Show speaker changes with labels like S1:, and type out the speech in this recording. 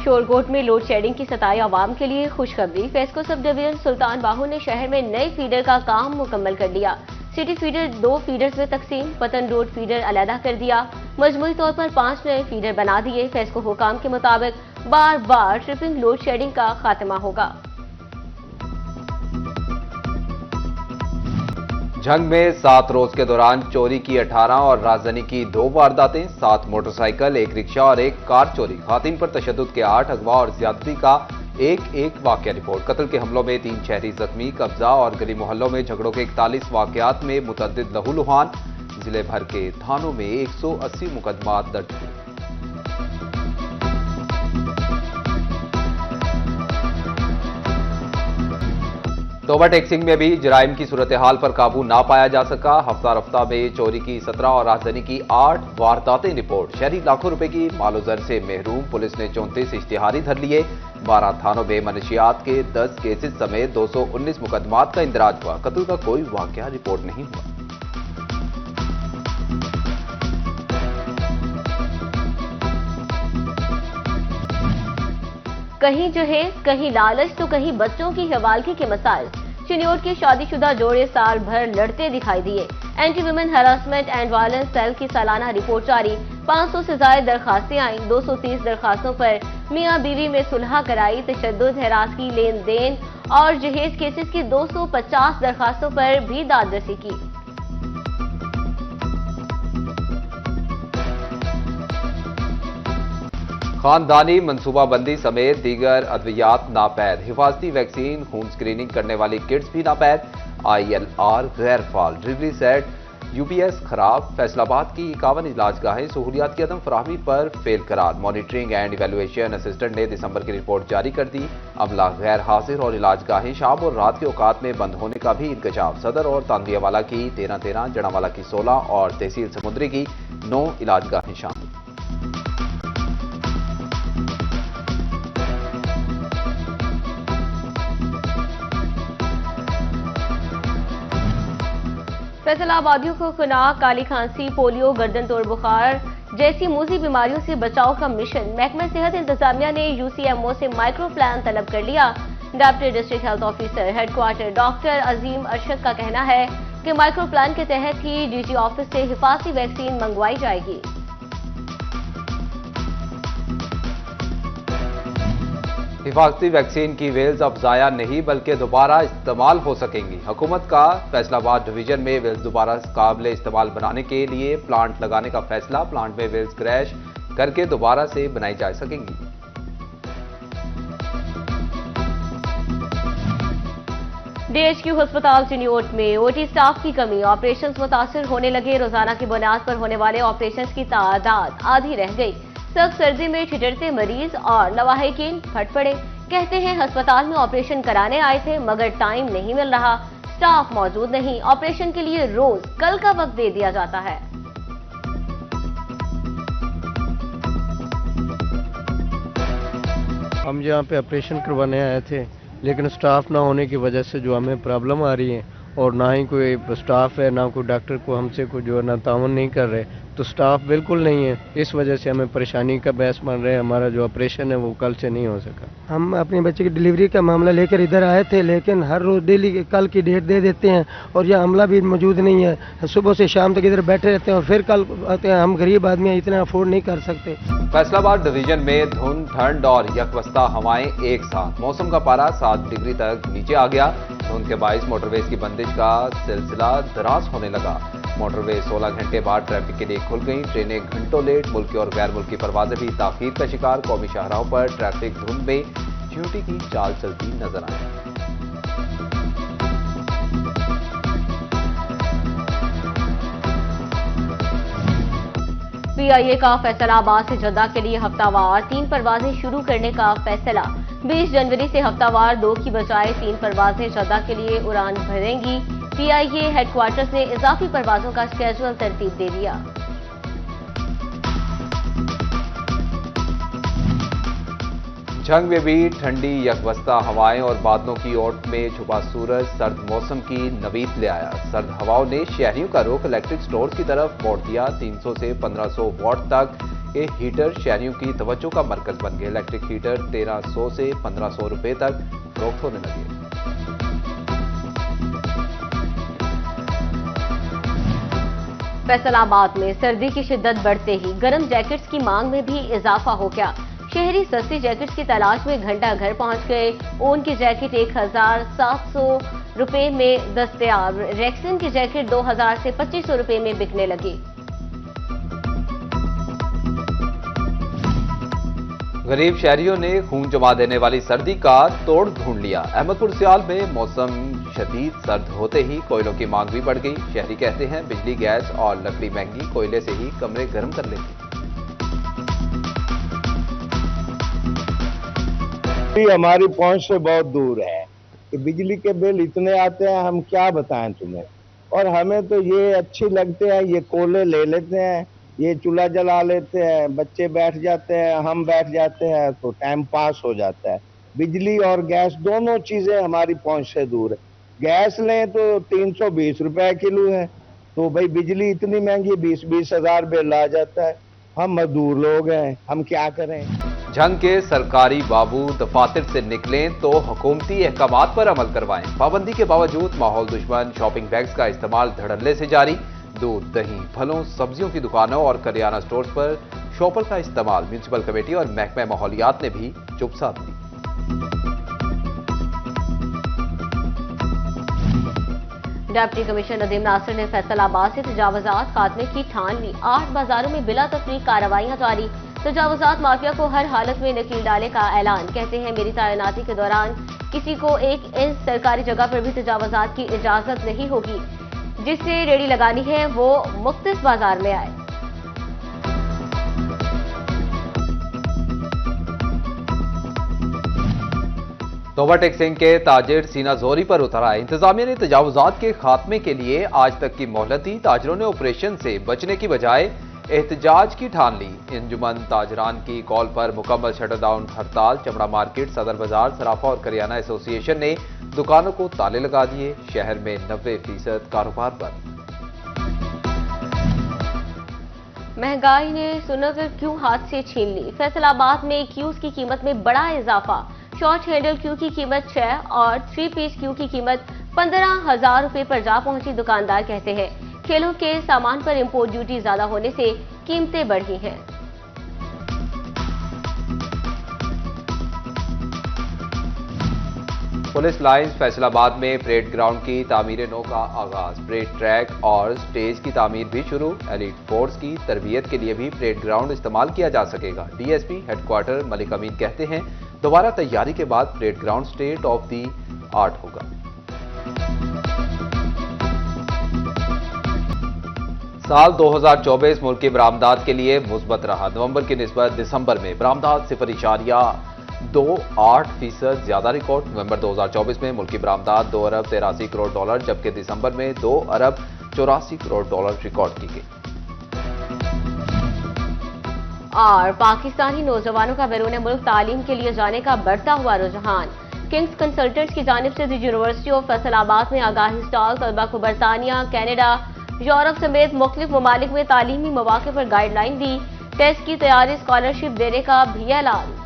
S1: शोरगोट में load shedding की सताई आवाम के लिए खुशखबरी। फेस्को सब डिवीजन सुल्तान बाहू ने शहर में नए फीडर का काम मुकम्मल कर लिया। सिटी फीडर 2 फीडर्स में तकसीम, पतन रोड फीडर अलहदा कर दिया। मजमूई तौर पर 5 नए फीडर बना दिए। फेस्को हुकाम के मुताबिक बार बार ट्रिपिंग लोड शेडिंग का खात्मा होगा।
S2: झंग में 7 रोज के दौरान चोरी की 18 और राजधानी की 2 वारदातें, 7 मोटरसाइकिल, 1 रिक्शा और 1 कार चोरी। खातिन पर तशद्दुद के 8, अगवा और ज्यादती का एक वाकया रिपोर्ट। कत्ल के हमलों में 3 शहरी जख्मी, कब्जा और गली मोहल्लों में झगड़ों के 41 वाकयात में मुतअद्दिद लहूलुहान। जिले भर के थानों में 180 मुकदमात दर्ज हुए। तोबा टैक्सिंग में भी जराइम की सूरत हाल पर काबू ना पाया जा सका। हफ्ता रफ्ता में चोरी की 17 और राजधानी की 8 वारदातें रिपोर्ट। शहरी लाखों रुपए की मालोजर से महरूम। पुलिस ने 34 इश्तिहारी धर लिए। 12 थानों में मनशियात के 10 केसेस समेत 219 मुकदमात का इंदराज हुआ। कत्ल का कोई वाकया रिपोर्ट नहीं हुआ।
S1: कहीं जहेज, कहीं लालच तो कहीं बच्चों की हवालगी के मसाइल। चिन्योट के शादीशुदा जोड़े साल भर लड़ते दिखाई दिए। Anti women harassment and violence cell की सालाना रिपोर्ट जारी। 500 से ज्यादा दरखास्तें आईं। 230 दरखास्तों पर मियां बीवी में सुलह कराई। तशद्दुद, हिरासती, लेन देन और जहेज केसेस की 250 दरखास्तों पर भी दादरसी की।
S2: खानदानी मनसूबाबंदी समेत दीगर अद्वियात नापैद। हिफाजती वैक्सीन, खून स्क्रीनिंग करने वाली किट्स भी नापैद। ILR गैर फाल। डिलीवरी सेट UPS खराब। फैसलाबाद की 51 इलाजगाहें सहूलियात की अदम फराहमी पर फेल करार। मॉनिटरिंग एंड इवेल्युएशन असिस्टेंट ने दिसंबर की रिपोर्ट जारी कर दी। अमला गैर हाजिर और इलाजगाहें शाम और रात के औकात में बंद होने का भी इंकशाफ। सदर और तांदियावाला की 13, जड़ावाला की 16 और तहसील समुद्री की 9 इलाजगाहें शामिल।
S1: फैसलाबादियों को खुनाक, काली खांसी, पोलियो, गर्दन तोड़ बुखार जैसी मूजी बीमारियों से बचाव का मिशन। महकमा सेहत इंतजामिया ने UCMO से माइक्रो प्लान तलब कर लिया। Deputy district health officer headquarter doctor Azeem Arshad का कहना है कि माइक्रो प्लान के तहत ही DG ऑफिस से हिफाजती वैक्सीन मंगवाई जाएगी।
S2: हिफाजती वैक्सीन की वेल्स अब जाया नहीं बल्कि दोबारा इस्तेमाल हो सकेंगी। हुकूमत का फैसलाबाद डिवीजन में वेल्स दोबारा काबिल इस्तेमाल बनाने के लिए प्लांट लगाने का फैसला। प्लांट में वेल्स क्रैश करके दोबारा से बनाई जा सकेंगी।
S1: DHQ अस्पताल चिन्योट में OT स्टाफ की कमी। ऑपरेशंस मुतासिर होने लगे। रोजाना की बुनियाद पर होने वाले ऑपरेशंस की तादाद आधी रह गई। सख्त सर्दी में ठिठुरते मरीज और लवाहिकीन फट पड़े। कहते हैं अस्पताल में ऑपरेशन कराने आए थे मगर टाइम नहीं मिल रहा, स्टाफ मौजूद नहीं। ऑपरेशन के लिए रोज कल का वक्त दे दिया जाता है।
S3: हम यहाँ पे ऑपरेशन करवाने आए थे लेकिन स्टाफ ना होने की वजह से जो हमें प्रॉब्लम आ रही है और ना ही कोई स्टाफ है, ना कोई डॉक्टर को हमसे कोई जो है ना ताउन नहीं कर रहे, तो स्टाफ बिल्कुल नहीं है। इस वजह से हमें परेशानी का बहस मान रहे हैं। हमारा जो ऑपरेशन है वो कल से नहीं हो सका।
S4: हम अपने बच्चे की डिलीवरी का मामला लेकर इधर आए थे लेकिन हर रोज़ डेली कल की डेट दे देते हैं और यह अमला भी मौजूद नहीं है। सुबह से शाम तक इधर बैठे रहते हैं और फिर कल आते हैं। हम गरीब आदमी हैं, इतना अफोर्ड नहीं कर सकते।
S2: फैसलाबाद डिवीजन में धुंध, ठंड और यकवस्ता हवाएं एक साथ। मौसम का पारा 7 डिग्री तक नीचे आ गया। धुंध के बायस मोटरवेज की बंदिश का सिलसिला दराज होने लगा। मोटरवे 16 घंटे बाद ट्रैफिक के लिए खुल गई। ट्रेनें घंटों लेट। मुल्की और गैर मुल्की परवाजें भी ताखीर का शिकार। कौमी शाहराहों पर ट्रैफिक धुंध में ड्यूटी की चाल चलती नजर आई।
S1: PIA का फैसलाबाद से जद्दा के लिए हफ्तावार 3 परवाजें शुरू करने का फैसला। 20 जनवरी से हफ्तावार 2 की बजाय 3 परवाजें जद्दा के लिए उड़ान भरेंगी। PIA हेडक्वार्टर्स ने इजाफी परवाजों का स्केड्यूल तरतीब दे दिया।
S2: झंग में भी ठंडी यकवस्ता हवाएं और बादलों की ओट में छुपा सूरज सर्द मौसम की नवीद ले आया। सर्द हवाओं ने शहरियों का रुख इलेक्ट्रिक स्टोर्स की तरफ मोड़ दिया। 300 से 1500 वाट तक के हीटर शहरियों की तवज्जो का मरकज बन गए। इलेक्ट्रिक हीटर 1300 से 1500 रुपए तक फरोख्त होने लगे।
S1: फैसलाबाद में सर्दी की शिद्दत बढ़ते ही गर्म जैकेट्स की मांग में भी इजाफा हो गया। शहरी सस्ती जैकेट्स की तलाश में घंटा घर पहुंच गए। ऊन की जैकेट 1700 रुपए में दस्तयाब। रेक्सिन की जैकेट 2000 से 2500 रुपए में बिकने लगी।
S2: गरीब शहरियों ने खून जमा देने वाली सर्दी का तोड़ ढूंढ लिया। अहमदपुर सियाल में मौसम शदीद सर्द होते ही कोयलों की मांग भी बढ़ गई। शहरी कहते हैं बिजली, गैस और लकड़ी महंगी, कोयले से ही कमरे गर्म कर लेते।
S5: हमारी पहुंच से बहुत दूर है कि बिजली के बिल इतने आते हैं, हम क्या बताएं तुम्हें। और हमें तो ये अच्छी लगते हैं, ये कोयले ले लेते हैं, ये चूल्हा जला लेते हैं, बच्चे बैठ जाते हैं, हम बैठ जाते हैं, तो टाइम पास हो जाता है। बिजली और गैस दोनों चीजें हमारी पहुंच से दूर है। गैस लें तो 320 रुपए किलो है, तो भाई बिजली इतनी महंगी, 20-20 हजार बिल आ जाता है। हम मजदूर लोग हैं, हम क्या करें।
S2: झंग के सरकारी बाबू दफातर से निकलें तो हुकूमती अहकामात पर अमल करवाएं। पाबंदी के बावजूद माहौल दुश्मन शॉपिंग बैग्स का इस्तेमाल धड़ल्ले से जारी। दूध, दही, फलों, सब्जियों की दुकानों और करियाना स्टोर्स पर शॉपर का इस्तेमाल म्यूनिसिपल कमेटी और महकमा माहौलियात ने भी चुप साध दी।
S1: डिप्टी कमिश्नर नदीम नासिर ने फैसलाबाद से तजावुजात खात्मे की ठान ली। 8 बाजारों में बिला तफरीक कार्रवाइयां जारी। तजावुजात माफिया को हर हालत में नकील डाले का ऐलान। कहते हैं मेरी तैनाती के दौरान किसी को 1 इंच सरकारी जगह पर भी तजावुजात की इजाजत नहीं होगी। जिससे रेडी लगानी है वो मुख्तलिफ बाजार में आए।
S2: ओवरटेक सिंह के ताजिर सीना जोरी पर उतर आए। इंतजामिया ने तजावुजात के खात्मे के लिए आज तक की मोहलत दी। ताजिरों ने ऑपरेशन से बचने की बजाय एहतजाज की ठान ली। अंजुमन ताजरान की कॉल पर मुकम्मल शटरडाउन हड़ताल। चमड़ा मार्केट, सदर बाजार, सराफा और करियाना एसोसिएशन ने दुकानों को ताले लगा दिए। शहर में 90% कारोबार बंद।
S1: महंगाई ने सुनत क्यू हाथ से छीन ली। फैसलाबाद में क्यूज की कीमत में बड़ा इजाफा। शॉर्ट हैंडल क्यू की कीमत 6 और 3 पीस क्यू की कीमत 15,000 रुपए पर जा पहुंची। दुकानदार कहते हैं खेलों के सामान पर इंपोर्ट ड्यूटी ज्यादा होने से कीमतें बढ़ी हैं।
S2: पुलिस लाइंस फैसलाबाद में परेड ग्राउंड की तामीर नौ का आगाज। परेड ट्रैक और स्टेज की तामीर भी शुरू। एलीट फोर्स की तरबियत के लिए भी परेड ग्राउंड इस्तेमाल किया जा सकेगा। डीएसपी हेडक्वार्टर मलिक अमीन कहते हैं दोबारा तैयारी के बाद parade ground state of the art होगा। साल 2024 मुल्क की बरामदात के लिए मुस्बत रहा। नवंबर की निस्बत दिसंबर में बरामदात 0.28% ज्यादा रिकॉर्ड। नवंबर 2024 में मुल्क की बरामदात 2 अरब 83 करोड़ डॉलर, जबकि दिसंबर में 2 अरब 84 करोड़ डॉलर रिकॉर्ड की गई।
S1: और पाकिस्तानी नौजवानों का बैरून मुल्क तालीम के लिए जाने का बढ़ता हुआ रुझान। किंग्स कंसल्टेंट्स की जानिब से यूनिवर्सिटी ऑफ फैसलाबाद में आगाही स्टॉल। तलबा को बरतानिया, कैनेडा, यूरोप समेत मुख्तलिफ ममालिक में तालीमी मौके पर गाइडलाइन दी। टेस्ट की तैयारी स्कॉलरशिप देने का भी ऐलान।